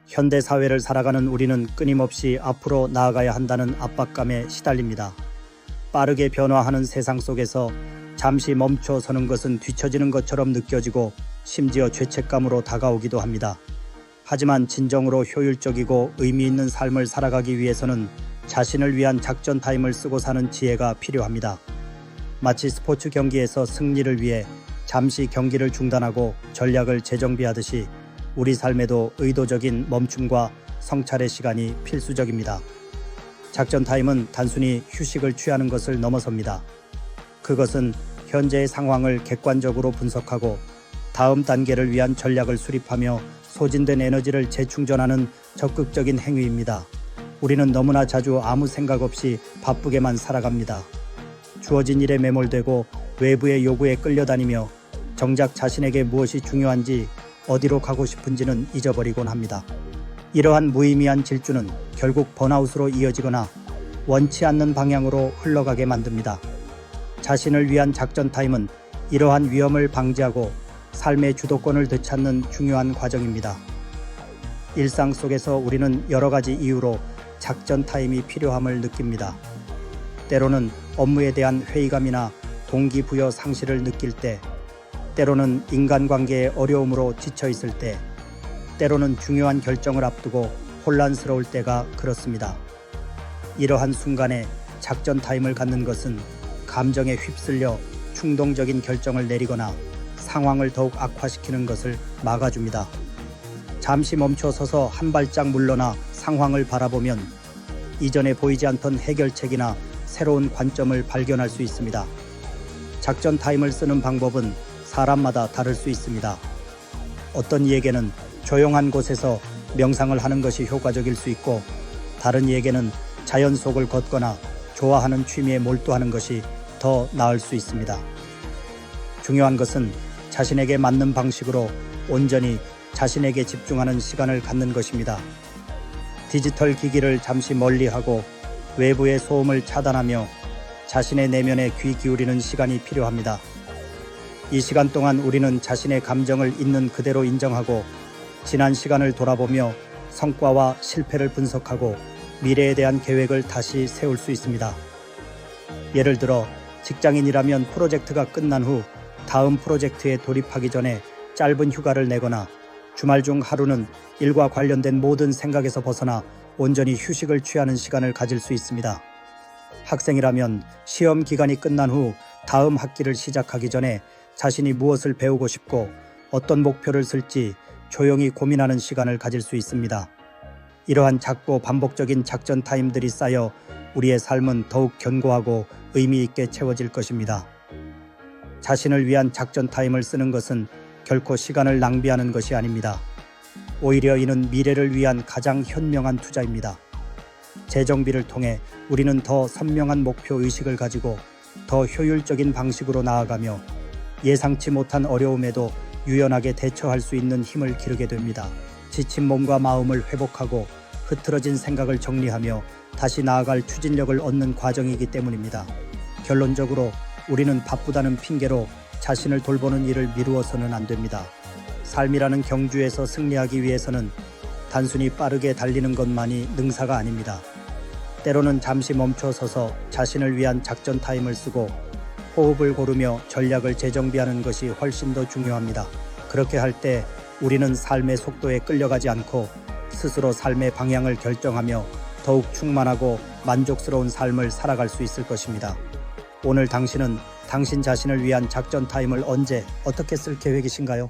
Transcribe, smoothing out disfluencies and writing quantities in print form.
현대 사회를 살아가는 우리는 끊임없이 앞으로 나아가야 한다는 압박감에 시달립니다. 빠르게 변화하는 세상 속에서 잠시 멈춰 서는 것은 뒤처지는 것처럼 느껴지고 심지어 죄책감으로 다가오기도 합니다. 하지만 진정으로 효율적이고 의미 있는 삶을 살아가기 위해서는 자신을 위한 작전 타임을 쓰고 사는 지혜가 필요합니다. 마치 스포츠 경기에서 승리를 위해 잠시 경기를 중단하고 전략을 재정비하듯이 우리 삶에도 의도적인 멈춤과 성찰의 시간이 필수적입니다. 작전 타임은 단순히 휴식을 취하는 것을 넘어섭니다. 그것은 현재의 상황을 객관적으로 분석하고 다음 단계를 위한 전략을 수립하며 소진된 에너지를 재충전하는 적극적인 행위입니다. 우리는 너무나 자주 아무 생각 없이 바쁘게만 살아갑니다. 주어진 일에 매몰되고 외부의 요구에 끌려다니며 정작 자신에게 무엇이 중요한지 어디로 가고 싶은지는 잊어버리곤 합니다. 이러한 무의미한 질주는 결국 번아웃으로 이어지거나 원치 않는 방향으로 흘러가게 만듭니다. 자신을 위한 작전 타임은 이러한 위험을 방지하고 삶의 주도권을 되찾는 중요한 과정입니다. 일상 속에서 우리는 여러 가지 이유로 작전 타임이 필요함을 느낍니다. 때로는 업무에 대한 회의감이나 동기부여 상실을 느낄 때, 때로는 인간관계의 어려움으로 지쳐 있을 때, 때로는 중요한 결정을 앞두고 혼란스러울 때가 그렇습니다. 이러한 순간에 작전 타임을 갖는 것은 감정에 휩쓸려 충동적인 결정을 내리거나 상황을 더욱 악화시키는 것을 막아줍니다. 잠시 멈춰 서서 한 발짝 물러나 상황을 바라보면 이전에 보이지 않던 해결책이나 새로운 관점을 발견할 수 있습니다. 작전 타임을 쓰는 방법은 사람마다 다를 수 있습니다. 어떤 이에게는 조용한 곳에서 명상을 하는 것이 효과적일 수 있고, 다른 이에게는 자연 속을 걷거나 좋아하는 취미에 몰두하는 것이 더 나을 수 있습니다. 중요한 것은 자신에게 맞는 방식으로 온전히 자신에게 집중하는 시간을 갖는 것입니다. 디지털 기기를 잠시 멀리하고 외부의 소음을 차단하며 자신의 내면에 귀 기울이는 시간이 필요합니다. 이 시간 동안 우리는 자신의 감정을 있는 그대로 인정하고 지난 시간을 돌아보며 성과와 실패를 분석하고 미래에 대한 계획을 다시 세울 수 있습니다. 예를 들어 직장인이라면 프로젝트가 끝난 후 다음 프로젝트에 돌입하기 전에 짧은 휴가를 내거나 주말 중 하루는 일과 관련된 모든 생각에서 벗어나 온전히 휴식을 취하는 시간을 가질 수 있습니다. 학생이라면 시험 기간이 끝난 후 다음 학기를 시작하기 전에 자신이 무엇을 배우고 싶고 어떤 목표를 쓸지 조용히 고민하는 시간을 가질 수 있습니다. 이러한 작고 반복적인 작전 타임들이 쌓여 우리의 삶은 더욱 견고하고 의미 있게 채워질 것입니다. 자신을 위한 작전 타임을 쓰는 것은 결코 시간을 낭비하는 것이 아닙니다. 오히려 이는 미래를 위한 가장 현명한 투자입니다. 재정비를 통해 우리는 더 선명한 목표 의식을 가지고 더 효율적인 방식으로 나아가며 예상치 못한 어려움에도 유연하게 대처할 수 있는 힘을 기르게 됩니다. 지친 몸과 마음을 회복하고 흐트러진 생각을 정리하며 다시 나아갈 추진력을 얻는 과정이기 때문입니다. 결론적으로 우리는 바쁘다는 핑계로 자신을 돌보는 일을 미루어서는 안 됩니다. 삶이라는 경주에서 승리하기 위해서는 단순히 빠르게 달리는 것만이 능사가 아닙니다. 때로는 잠시 멈춰 서서 자신을 위한 작전 타임을 쓰고 호흡을 고르며 전략을 재정비하는 것이 훨씬 더 중요합니다. 그렇게 할 때 우리는 삶의 속도에 끌려가지 않고 스스로 삶의 방향을 결정하며 더욱 충만하고 만족스러운 삶을 살아갈 수 있을 것입니다. 오늘 당신은 당신 자신을 위한 작전 타임을 언제 어떻게 쓸 계획이신가요?